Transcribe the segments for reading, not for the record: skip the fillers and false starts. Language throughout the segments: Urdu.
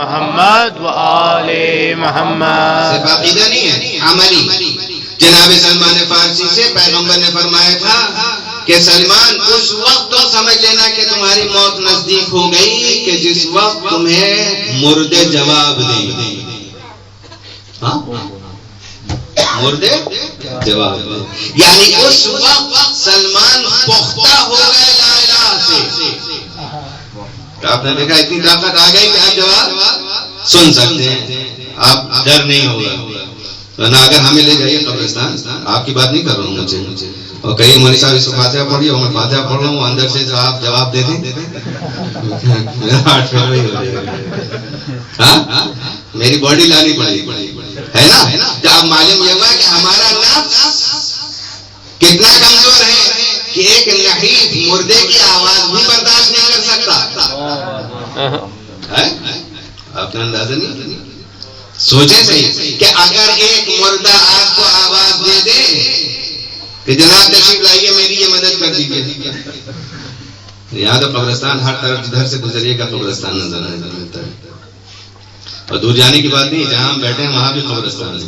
محمد و آل محمد. صرف عقیدہ نہیں ہے، عملی. جناب سلمان فارسی سے پیغمبر نے فرمایا تھا کہ سلمان اس وقت تو سمجھ لینا کہ تمہاری موت نزدیک ہو گئی کہ جس وقت تمہیں مردے جواب دیں. ہاں مردے جواب دیں، یعنی اس وقت سلمان پختہ ہو گئے لا الہ سے. آپ نے دیکھا اتنی طاقت آ گئی کہ آپ جواب سن سکتے ہیں، آپ ڈر نہیں ہوگا. ورنہ اگر ہمیں لے جائیے قبرستان، آپ کی بات نہیں کر رہا ہوں مجھے، اور کہیں مولوی صاحب اس کو فاتحہ پڑھی اور میں فاتحہ پڑھ رہا ہوں، اندر سے آپ جواب دے دیں، میرا ہارٹ فیل نہیں ہو جائے گا. ہاں میری باڈی لانی پڑے گی، ہے نا. جب معلوم یہ ہوا کہ ہمارا نفس کتنا کمزور ہے کہ ایک نحیف مردے کی آواز بھی برداشت نہیں کر سکتا. آپ نے اندازہ نہیں سوچیں صحیح کہ اگر ایک مردہ آپ کو آواز دے دے کہ جناب تشریف لائیے میری یہ مدد کر دیجیے. یہاں تو قبرستان ہر طرف جدھر سے گزریے کا قبرستان نظر ملتا ہے. اور دور جانے کی بات نہیں، جہاں ہم بیٹھے ہیں وہاں بھی قبرستان ہے.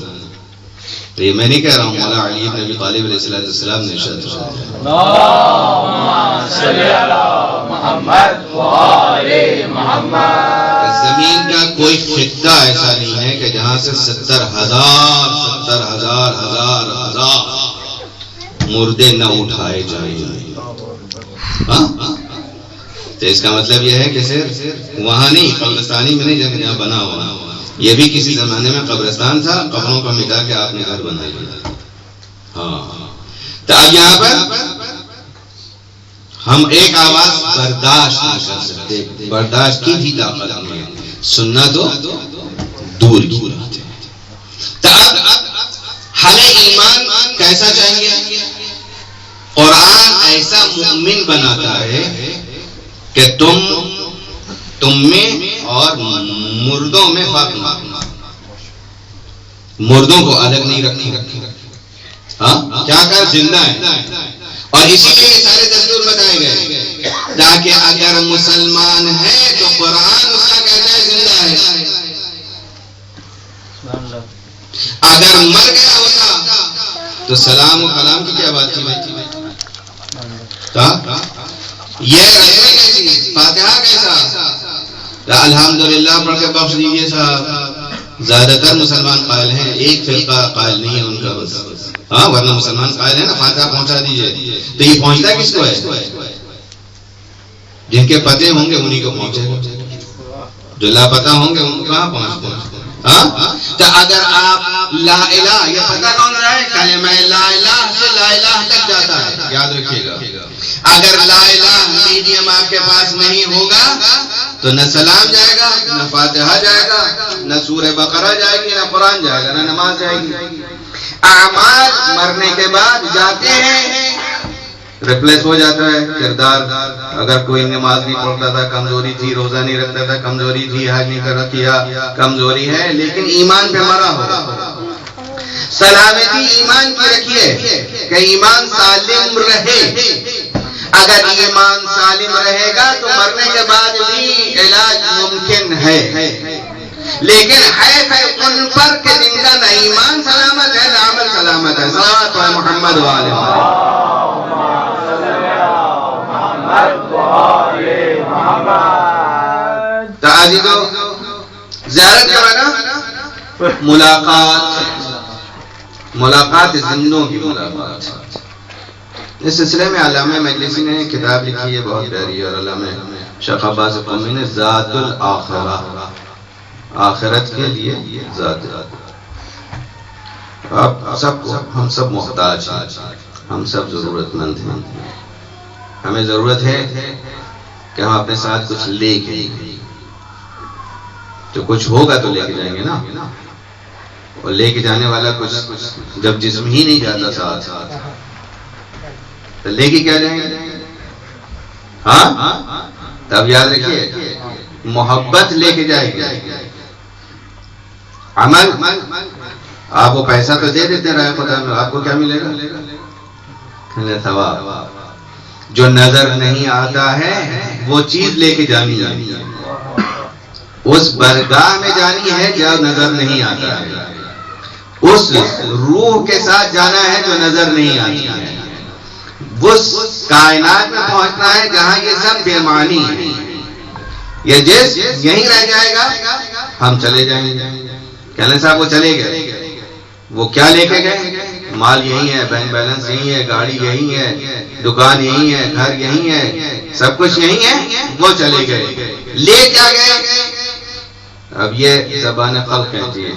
تو یہ میں نہیں کہہ رہا ہوں، مولا علی بن ابی طالب علیہ السلام نے ارشاد فرمایا اللهم صل علی محمد و آل محمد. زمین کا کوئی خطہ ایسا نہیں ہے کہ جہاں سے 70,000 مردے نہ اٹھائے جائیں. تو اس کا مطلب یہ ہے کہ صرف وہاں نہیں، قبرستانی میں نہیں جہاں بنا ہوا، یہ بھی کسی زمانے میں قبرستان تھا، قبروں کو مٹا کے آپ نے گھر بنا لیا. ہاں تو اب یہاں پر ہم ایک آواز برداشت نہیں کر سکتے، برداشت کی بھی طاقت نہیں ہے، سننا تو دور کی بات ہے. تو اب ہمیں ایمان کیسا چاہیے؟ قرآن ایسا مومن بناتا ہے کہ تم میں اور مردوں میں فرق نہ، مردوں کو الگ نہیں رکھیں. ہاں کیا کر زندہ ہے، اور اسی لیے یہ سارے دستور بتائے گئے تاکہ اگر مسلمان ہے تو قرآن اس کا کہتا ہے زندہ ہے. اگر مر گیا ہوتا تو سلام و کلام کی کیا بات تھی؟ یہ رسمیں کیسی، فاتحہ کیسا، الحمدللہ پڑھ کے بخش دیجیے صاحب. زیادہ تر مسلمان قائل ہیں، ایک فرقہ قائل نہیں ہے ان کا بس. ہاں ورنہ مسلمان قائل ہیں نا فاتحہ پہنچا دیجیے. تو یہ پہنچتا کس کو ہے؟ جن کے پتے ہوں گے انہی کو پہنچے گا، جو لاپتہ ہوں گے ان کو کہاں پہنچتے ہیں. ہاں تو اگر آپ لا الہ، یہ پتہ کون رہا ہے؟ کلمہ لا الہ سے لا الہ تک جاتا ہے، یاد رکھیے گا. اگر لا الہ میڈیم آپ کے پاس نہیں ہوگا تو نہ سلام جائے گا، نہ فاتحہ جائے گا، نہ سورہ بقرہ جائے گی، نہ قرآن جائے گا، نہ نماز جائے گی. اعمال مرنے کے بعد جاتے ہیں، ریپلیس ہو جاتا ہے کردار. اگر کوئی نماز نہیں پڑھتا تھا کمزوری تھی، روزہ نہیں رکھتا تھا کمزوری تھی، حج نہیں کر کیا کمزوری ہے، لیکن ایمان پہ مرا ہو. سلامتی ایمان کی رکھیے کہ ایمان سالم رہے. اگر ایمان سالم رہے گا تو مرنے کے بعد بھی علاج ممکن ہے. لیکن ہے ان پر کہ جن کا نہ ایمان سلامت ہے نہ عمل سلامت ہے. صلوات محمد و آل محمد. تو عزیزو زیارت جو ہے نا، ملاقات زندوں کی ملاقات. اس سلسلے میں علامہ مجلسی نے کتاب لکھی ہے بہت پیاری، اور علامہ شیخ عباس قومی نے ذات الاخرہ، آخرت کے لیے ذات. آپ سب کو، ہم سب محتاج ہیں، ہم سب ضرورت مند ہیں. ہمیں ضرورت ہے کہ ہم اپنے ساتھ کچھ لے کے، تو کچھ ہوگا تو لے کے جائیں گے نا. اور لے کے جانے والا کچھ جب جسم ہی نہیں جاتا ساتھ تو لے کے کیا جائیں گے؟ ہاں تب یاد رکھیے محبت لے کے جائے گی. عمل آپ کو پیسہ تو دے دیتے رہے خدا میں، آپ کو کیا ملے گا؟ ثواب. جو نظر نہیں آتا ہے وہ چیز لے کے جانی جانی. اس برگاہ میں جانی ہے جو نظر نہیں آتا ہے، اس روح کے ساتھ جانا ہے جو نظر نہیں آتی ہے، اس کائنات میں پہنچنا ہے جہاں یہ سب بے معنی ہے۔ یہ جس یہیں رہ جائے گا، ہم چلے جائیں گے۔ کہنے صاحب وہ چلے گئے، وہ کیا لے کے گئے؟ مال یہی ہے، بینک بیلنس یہی ہے، گاڑی یہی ہے، دکان یہی ہے، گھر یہی ہے، سب کچھ یہی ہے، وہ چلے گئے۔ لے کیا گئے؟ اب یہ زبان خلق کہتی ہے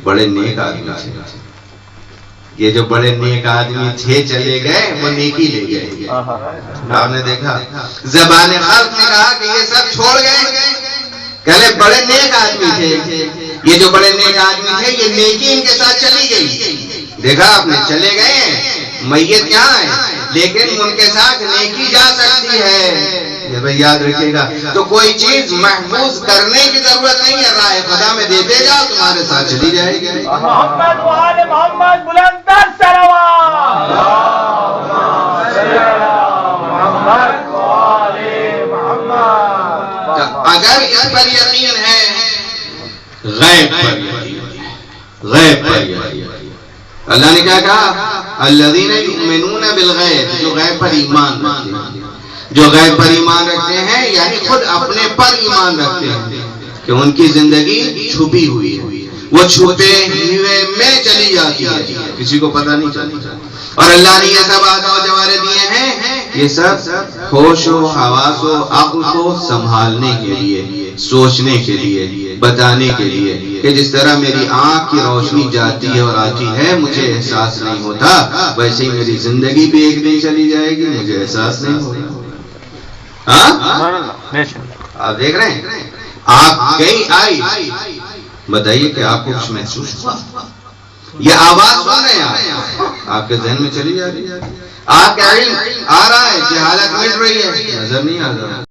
بڑے نیک آدمی تھے، یہ جو بڑے نیک آدمی تھے چلے گئے، وہ نیکی لے گئے۔ آپ نے دیکھا زبان خلق نے کہا کہ یہ سب چھوڑ گئے، کہلے بڑے نیک آدمی تھے، یہ جو بڑے نیک آدمی تھے یہ نیکی ان کے ساتھ چلی گئی۔ دیکھا آپ نے، چلے گئے، میت یہاں ہے لیکن ان کے ساتھ نیکی جا سکتی ہے۔ یہ بھائی یاد رکھیے گا، تو کوئی چیز محفوظ کرنے کی ضرورت نہیں ہے، راہ خدا میں دیتے جاؤ، تمہارے ساتھ چلی جائے گی۔ محمد و آل محمد بلند تر صلوات۔ محمد و آل محمد۔ اگر اس پر یقین ہے، غیب پر یقین، غیب پر یقین۔ اللہ نے کیا کہا؟ الذین یؤمنون بالغیب، جو غیب پر ایمان رکھتے ہیں، جو غیب پر ایمان رکھتے ہیں یعنی خود اپنے پر ایمان رکھتے ہیں کہ ان کی زندگی چھپی ہوئی ہے، وہ چھپے ہوئے میں چلی جاتی ہے، کسی کو پتہ نہیں چلتا۔ اور اللہ نے یہ سب اعضاء و جوارح دیے ہیں، یہ سب ہوش و حواس و عقل کو سنبھالنے کے لیے، سوچنے کے لیے، بتانے کے لیے کہ جس طرح میری آنکھ کی روشنی جاتی ہے اور آتی ہے مجھے احساس نہیں ہوتا، ویسے ہی میری زندگی بھی ایک دن چلی جائے گی، مجھے احساس نہیں ہوگا۔ آپ دیکھ رہے ہیں، آپ کہیں آئی، بتائیے کہ آپ کو کچھ محسوس ہوا؟ یہ آواز سن رہے ہیں آپ کے ذہن میں چلی جا رہی ہے، آپ کا علم آ رہا ہے، جہالت مٹ رہی ہے، نظر نہیں آ رہا۔